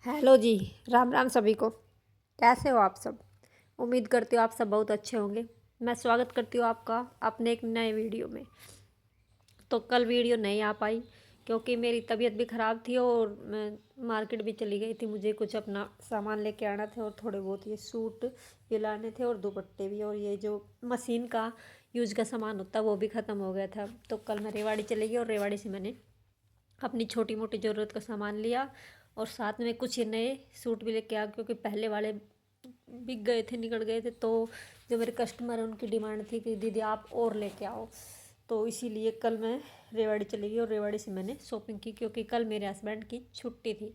Hello जी। राम राम सभी को। कैसे हो आप सब? उम्मीद करती हूँ आप सब बहुत अच्छे होंगे। मैं स्वागत करती हूँ आपका अपने एक नए वीडियो में। तो कल वीडियो नहीं आ पाई क्योंकि मेरी तबीयत भी ख़राब थी और मैं मार्केट भी चली गई थी। मुझे कुछ अपना सामान लेके आना था और थोड़े बहुत ये सूट भी लाने थे और दुपट्टे भी, और ये जो मशीन का यूज का सामान होता है वो भी ख़त्म हो गया था। तो कल मैं रेवाड़ी चली गई और रेवाड़ी से मैंने अपनी छोटी मोटी ज़रूरत का सामान लिया और साथ में कुछ नए सूट भी लेके आ, क्योंकि पहले वाले बिक गए थे, निकल गए थे। तो जो मेरे कस्टमर हैं उनकी डिमांड थी कि दीदी आप और लेके आओ। तो इसीलिए कल मैं रेवाड़ी चली गई और रेवाड़ी से मैंने शॉपिंग की, क्योंकि कल मेरे हस्बैंड की छुट्टी थी।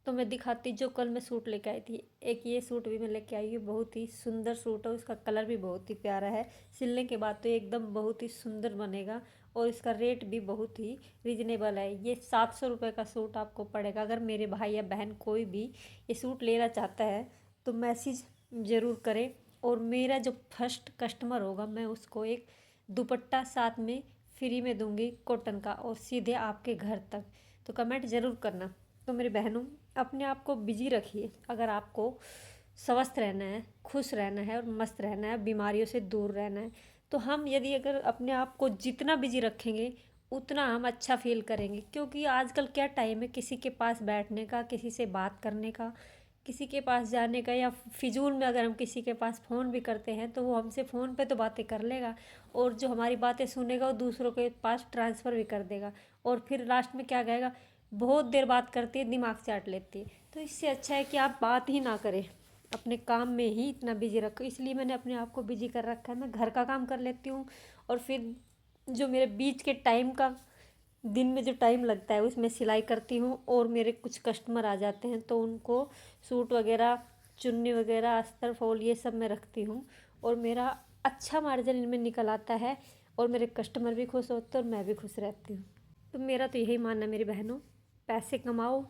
तो मैं दिखाती जो कल मैं सूट लेके आई थी। एक ये सूट भी मैं लेके आई हूँ, बहुत ही सुंदर सूट है, उसका कलर भी बहुत ही प्यारा है। सिलने के बाद तो एकदम बहुत ही सुंदर बनेगा और इसका रेट भी बहुत ही रिजनेबल है। ये 700 रुपये का सूट आपको पड़ेगा। अगर मेरे भाई या बहन कोई भी ये सूट लेना चाहता है तो मैसेज ज़रूर करें, और मेरा जो फर्स्ट कस्टमर होगा मैं उसको एक दुपट्टा साथ में फ्री में दूंगी कॉटन का, और सीधे आपके घर तक। तो कमेंट ज़रूर करना। तो मेरी बहनों, अपने आप को बिजी रखिए। अगर आपको स्वस्थ रहना है, खुश रहना है और मस्त रहना है, बीमारियों से दूर रहना है, तो हम यदि अगर अपने आप को जितना बिजी रखेंगे उतना हम अच्छा फील करेंगे। क्योंकि आजकल क्या टाइम है किसी के पास बैठने का, किसी से बात करने का, किसी के पास जाने का, या फिजूल में अगर हम किसी के पास फ़ोन भी करते हैं तो वो हमसे फ़ोन पे तो बातें कर लेगा, और जो हमारी बातें सुनेगा वो दूसरों के पास ट्रांसफ़र भी कर देगा, और फिर लास्ट में क्या कहेगा, बहुत देर बात करती है, दिमाग चाट लेती है। तो इससे अच्छा है कि आप बात ही ना करें, अपने काम में ही इतना बिजी रखो। इसलिए मैंने अपने आप को बिजी कर रखा है। मैं घर का काम कर लेती हूँ और फिर जो मेरे बीच के टाइम का, दिन में जो टाइम लगता है उसमें सिलाई करती हूँ। और मेरे कुछ कस्टमर आ जाते हैं तो उनको सूट वगैरह, चुन्नी वगैरह, अस्तर फॉल ये सब मैं रखती हूँ, और मेरा अच्छा मार्जिन इनमें निकल आता है, और मेरे कस्टमर भी खुश होते हैं और मैं भी खुश रहती हूँ। तो मेरा तो यही मानना है मेरी बहनों, पैसे कमाओ,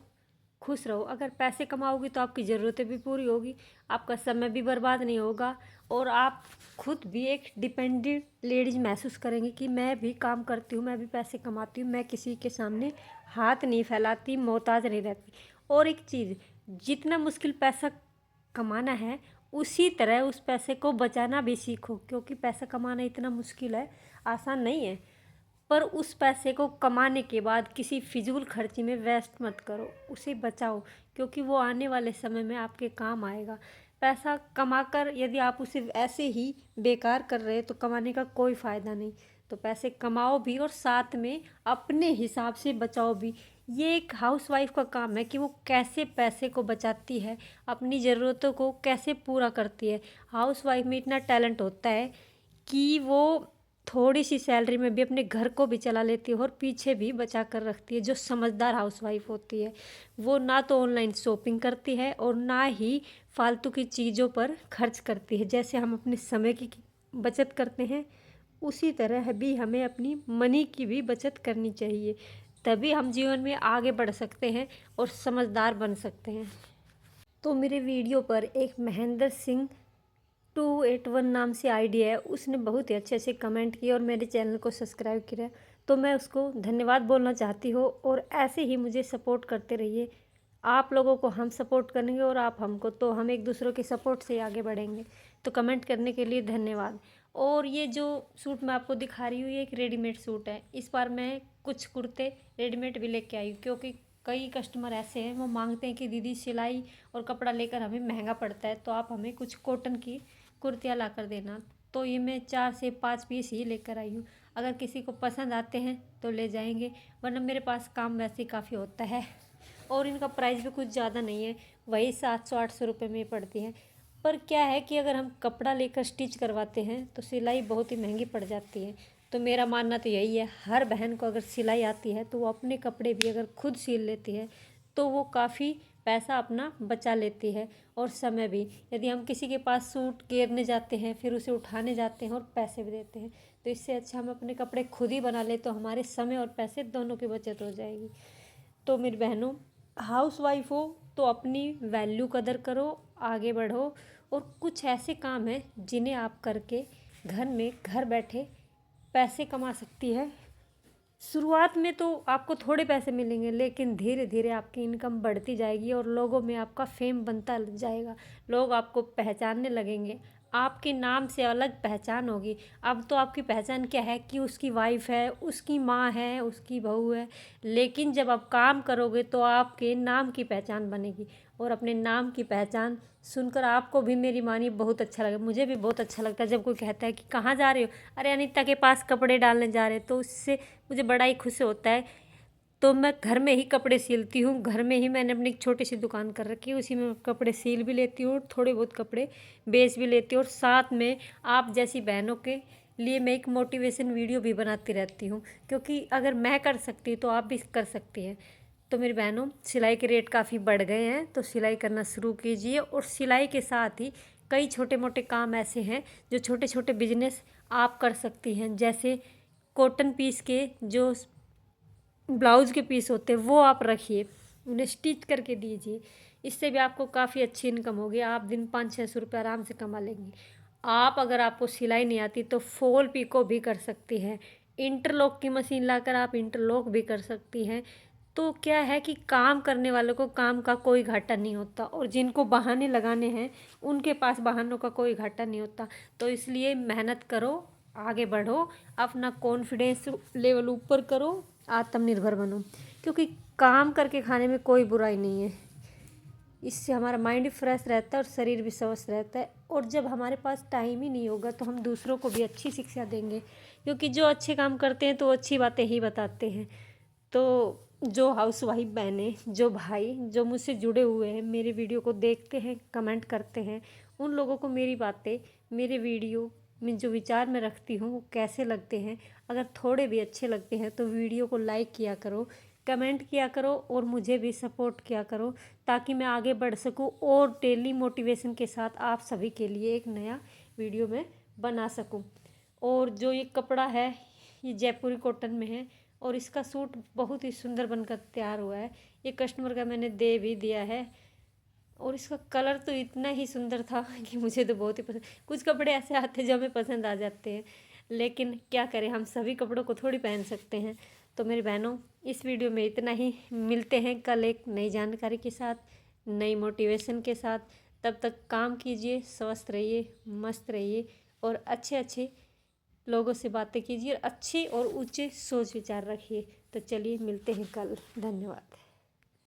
खुश रहो। अगर पैसे कमाओगी तो आपकी ज़रूरतें भी पूरी होगी, आपका समय भी बर्बाद नहीं होगा, और आप खुद भी एक डिपेंडेंट लेडीज महसूस करेंगी कि मैं भी काम करती हूँ, मैं भी पैसे कमाती हूँ, मैं किसी के सामने हाथ नहीं फैलाती, मोहताज नहीं रहती। और एक चीज़, जितना मुश्किल पैसा कमाना है उसी तरह उस पैसे को बचाना भी सीखो, क्योंकि पैसा कमाना इतना मुश्किल है, आसान नहीं है। पर उस पैसे को कमाने के बाद किसी फिजूल खर्ची में वेस्ट मत करो, उसे बचाओ, क्योंकि वो आने वाले समय में आपके काम आएगा। पैसा कमाकर यदि आप उसे ऐसे ही बेकार कर रहे तो कमाने का कोई फ़ायदा नहीं। तो पैसे कमाओ भी और साथ में अपने हिसाब से बचाओ भी। ये एक हाउसवाइफ का काम है कि वो कैसे पैसे को बचाती है, अपनी ज़रूरतों को कैसे पूरा करती है। हाउसवाइफ में इतना टैलेंट होता है कि वो थोड़ी सी सैलरी में भी अपने घर को भी चला लेती है और पीछे भी बचा कर रखती है। जो समझदार हाउसवाइफ होती है वो ना तो ऑनलाइन शॉपिंग करती है और ना ही फालतू की चीज़ों पर खर्च करती है। जैसे हम अपने समय की बचत करते हैं उसी तरह भी हमें अपनी मनी की भी बचत करनी चाहिए, तभी हम जीवन में आगे बढ़ सकते हैं और समझदार बन सकते हैं। तो मेरे वीडियो पर एक महेंद्र सिंह 281 नाम से आईडी है, उसने बहुत ही अच्छे अच्छे कमेंट किए और मेरे चैनल को सब्सक्राइब किया। तो मैं उसको धन्यवाद बोलना चाहती हूँ, और ऐसे ही मुझे सपोर्ट करते रहिए। आप लोगों को हम सपोर्ट करेंगे और आप हमको, तो हम एक दूसरों के सपोर्ट से आगे बढ़ेंगे। तो कमेंट करने के लिए धन्यवाद। और ये जो सूट मैं आपको दिखा रही हूँ ये एक रेडीमेड सूट है। इस बार मैं कुछ कुर्ते रेडीमेड भी लेके आई हूँ, क्योंकि कई कस्टमर ऐसे हैं वो मांगते हैं कि दीदी सिलाई और कपड़ा लेकर हमें महंगा पड़ता है, तो आप हमें कुछ कॉटन की कुर्तियाँ ला कर देना। तो ये मैं 4 से 5 पीस ही लेकर आई हूँ। अगर किसी को पसंद आते हैं तो ले जाएंगे, वरना मेरे पास काम वैसे ही काफ़ी होता है। और इनका प्राइस भी कुछ ज़्यादा नहीं है, वही 700-800 रुपये में पड़ती हैं। पर क्या है कि अगर हम कपड़ा लेकर स्टिच करवाते हैं तो सिलाई बहुत ही महंगी पड़ जाती है। तो मेरा मानना तो यही है, हर बहन को अगर सिलाई आती है तो वो अपने कपड़े भी अगर खुद सिल लेती है तो वो काफ़ी पैसा अपना बचा लेती है और समय भी। यदि हम किसी के पास सूट घेरने जाते हैं फिर उसे उठाने जाते हैं और पैसे भी देते हैं, तो इससे अच्छा हम अपने कपड़े खुद ही बना ले, तो हमारे समय और पैसे दोनों की बचत हो जाएगी। तो मेरी बहनों, हाउस वाइफ हो तो अपनी वैल्यू कदर करो, आगे बढ़ो। और कुछ ऐसे काम हैं जिन्हें आप करके घर में घर बैठे पैसे कमा सकती है, शुरुआत में तो आपको थोड़े पैसे मिलेंगे, लेकिन धीरे धीरे आपकी इनकम बढ़ती जाएगी और लोगों में आपका फेम बनता जाएगा। लोग आपको पहचानने लगेंगे, आपके नाम से अलग पहचान होगी। अब तो आपकी पहचान क्या है कि उसकी वाइफ है, उसकी माँ है, उसकी बहू है, लेकिन जब आप काम करोगे तो आपके नाम की पहचान बनेगी। और अपने नाम की पहचान सुनकर आपको भी मेरी मानी बहुत अच्छा लगा। मुझे भी बहुत अच्छा लगता है जब कोई कहता है कि कहाँ जा रहे हो, अरे अनीता के पास कपड़े डालने जा रहे, तो उससे मुझे बड़ा ही खुश होता है। तो मैं घर में ही कपड़े सिलती हूँ, घर में ही मैंने अपनी एक छोटी सी दुकान कर रखी है, उसी में कपड़े सिल भी लेती हूँ और थोड़े बहुत कपड़े बेच भी लेती हूँ। और साथ में आप जैसी बहनों के लिए मैं एक मोटिवेशन वीडियो भी बनाती रहती हूँ, क्योंकि अगर मैं कर सकती हूँ तो आप भी कर सकती हैं। तो मेरी बहनों, सिलाई के रेट काफ़ी बढ़ गए हैं, तो सिलाई करना शुरू कीजिए। और सिलाई के साथ ही कई छोटे मोटे काम ऐसे हैं जो छोटे छोटे बिजनेस आप कर सकती हैं, जैसे कॉटन पीस के जो ब्लाउज़ के पीस होते हैं वो आप रखिए, उन्हें स्टिच करके दीजिए। इससे भी आपको काफ़ी अच्छी इनकम होगी, आप दिन 500-600 रुपये आराम से कमा लेंगी। आप अगर आपको सिलाई नहीं आती तो फॉल पिको भी कर सकती हैं, इंटरलॉक की मशीन लाकर आप इंटरलॉक भी कर सकती हैं। तो क्या है कि काम करने वालों को काम का कोई घाटा नहीं होता, और जिनको बहाने लगाने हैं उनके पास बहानों का कोई घाटा नहीं होता। तो इसलिए मेहनत करो, आगे बढ़ो, अपना कॉन्फिडेंस लेवल ऊपर करो, आत्मनिर्भर बनो, क्योंकि काम करके खाने में कोई बुराई नहीं है। इससे हमारा माइंड फ्रेश रहता है और शरीर भी स्वस्थ रहता है। और जब हमारे पास टाइम ही नहीं होगा तो हम दूसरों को भी अच्छी शिक्षा देंगे, क्योंकि जो अच्छे काम करते हैं तो अच्छी बातें ही बताते हैं। तो जो हाउसवाइफ बहनें, जो भाई जो मुझसे जुड़े हुए हैं, मेरे वीडियो को देखते हैं, कमेंट करते हैं, उन लोगों को मेरी बातें, मेरे वीडियो में जो विचार मैं रखती हूँ वो कैसे लगते हैं। अगर थोड़े भी अच्छे लगते हैं तो वीडियो को लाइक किया करो, कमेंट किया करो और मुझे भी सपोर्ट किया करो, ताकि मैं आगे बढ़ सकूं और डेली मोटिवेशन के साथ आप सभी के लिए एक नया वीडियो में बना सकूं। और जो ये कपड़ा है ये जयपुरी कॉटन में है और इसका सूट बहुत ही सुंदर बनकर तैयार हुआ है। ये कस्टमर का मैंने दे भी दिया है और इसका कलर तो इतना ही सुंदर था कि मुझे तो बहुत ही पसंद। कुछ कपड़े ऐसे आते हैं जो हमें पसंद आ जाते हैं, लेकिन क्या करें, हम सभी कपड़ों को थोड़ी पहन सकते हैं। तो मेरी बहनों, इस वीडियो में इतना ही। मिलते हैं कल एक नई जानकारी के साथ, नई मोटिवेशन के साथ। तब तक काम कीजिए, स्वस्थ रहिए, मस्त रहिए और अच्छे अच्छे लोगों से बातें कीजिए, अच्छे और ऊंचे सोच विचार रखिए। तो चलिए मिलते हैं कल। धन्यवाद।